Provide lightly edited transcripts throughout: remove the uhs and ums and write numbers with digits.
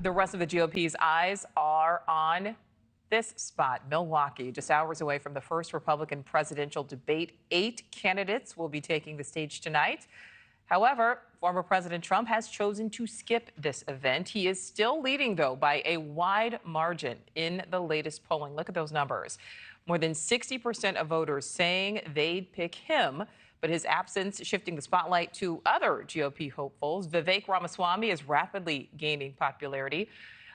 The rest of the GOP's eyes are on this spot, Milwaukee, just hours away from the first Republican presidential debate. 8 candidates will be taking the stage tonight. However, former President Trump has chosen to skip this event. He is still leading, though, by a wide margin in the latest polling. Look at those numbers. More than 60% of voters saying they'd pick him, but his absence shifting the spotlight to other GOP hopefuls. Vivek Ramaswamy is rapidly gaining popularity.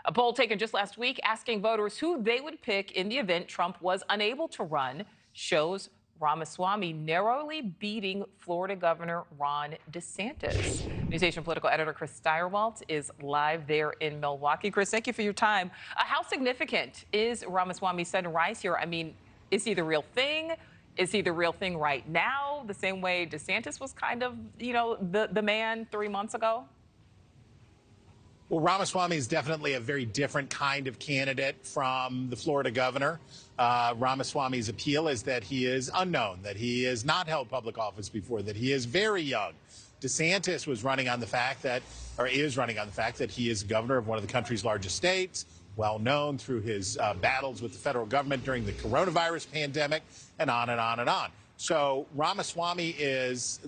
A poll taken just last week asking voters who they would pick in the event Trump was unable to run shows Ramaswamy narrowly beating Florida Governor Ron DeSantis. NewsNation political editor Chris Stirewalt is live there in Milwaukee. Chris, thank you for your time. How significant is Ramaswamy's sudden rise here? I mean, is he the real thing? Is he the real thing right now, the same way DeSantis was kind of, the man 3 months ago? Well, Ramaswamy is definitely a very different kind of candidate from the Florida governor. Ramaswamy's appeal is that he is unknown, that he has not held public office before, that he is very young. DeSantis was running on the fact that, or is running on the fact that he is governor of one of the country's largest states, well known through his battles with the federal government during the coronavirus pandemic, and on and on and on. So Ramaswamy is,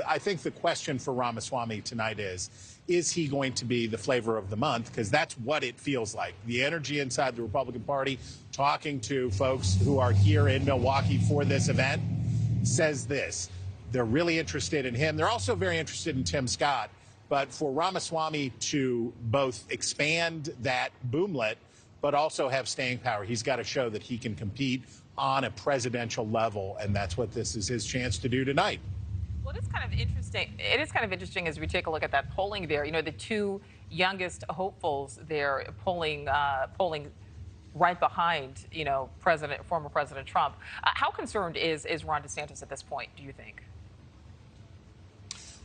I think the question for Ramaswamy tonight is he going to be the flavor of the month? Because that's what it feels like. The energy inside the Republican Party, talking to folks who are here in Milwaukee for this event, says this. They're really interested in him. They're also very interested in Tim Scott. But for Ramaswamy to both expand that boomlet, but also have staying power, he's got to show that he can compete on a presidential level, and that's what this is his chance to do tonight. Well, it is kind of interesting. It is kind of interesting as we take a look at that polling there. The 2 youngest hopefuls there polling right behind, former President Trump. How concerned is Ron DeSantis at this point, do you think?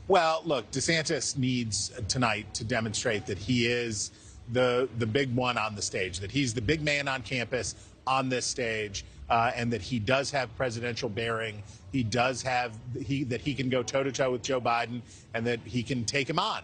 Well, look, DeSantis needs tonight to demonstrate that he is the big one on the stage, that he's the big man on campus on this stage, and that he does have presidential bearing. He does have that he can go toe-to-toe with Joe Biden, and that he can take him on.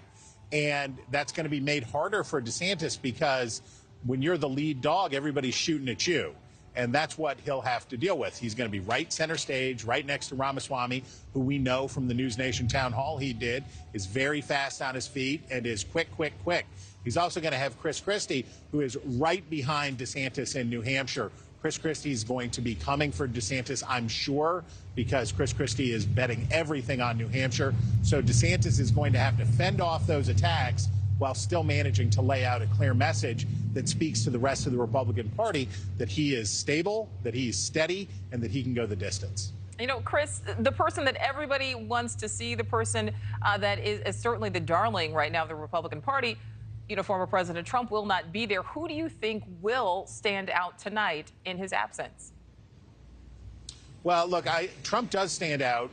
And that's going to be made harder for DeSantis because when you're the lead dog, everybody's shooting at you. And that's what he'll have to deal with. He's going to be right center stage, right next to Ramaswamy, who we know from the NewsNation town hall he did, is very fast on his feet and is quick, quick, quick. He's also going to have Chris Christie, who is right behind DeSantis in New Hampshire. Chris Christie is going to be coming for DeSantis, I'm sure, because Chris Christie is betting everything on New Hampshire. So DeSantis is going to have to fend off those attacks while still managing to lay out a clear message that speaks to the rest of the Republican Party that he is stable, that he's steady, and that he can go the distance. Chris, the person that everybody wants to see, the person that is certainly the darling right now of the Republican Party, former President Trump will not be there. Who do you think will stand out tonight in his absence? Well, look, Trump does stand out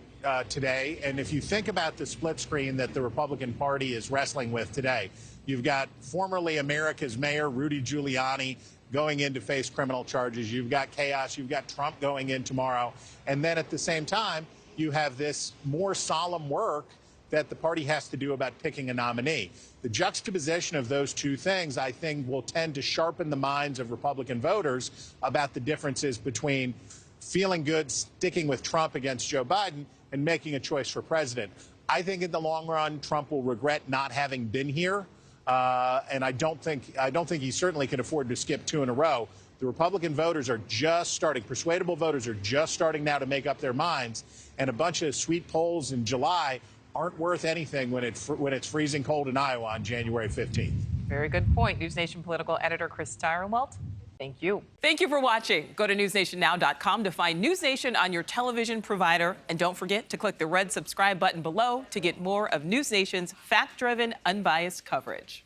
today. And if you think about the split screen that the Republican Party is wrestling with today, you've got formerly America's mayor, Rudy Giuliani, going in to face criminal charges. You've got chaos. You've got Trump going in tomorrow. And then at the same time, you have this more solemn work that the party has to do about picking a nominee. The juxtaposition of those two things, I think, will tend to sharpen the minds of Republican voters about the differences between feeling good, sticking with Trump against Joe Biden, and making a choice for president. I think in the long run, Trump will regret not having been here, and I don't think he certainly can afford to skip 2 in a row. The Republican voters are just starting, persuadable voters are just starting now to make up their minds, and a bunch of sweet polls in July aren't worth anything when it's freezing cold in Iowa on January 15th. Very good point. NewsNation political editor Chris Stirewalt, thank you. Thank you for watching. Go to newsnationnow.com to find NewsNation on your television provider. And don't forget to click the red subscribe button below to get more of NewsNation's fact-driven, unbiased coverage.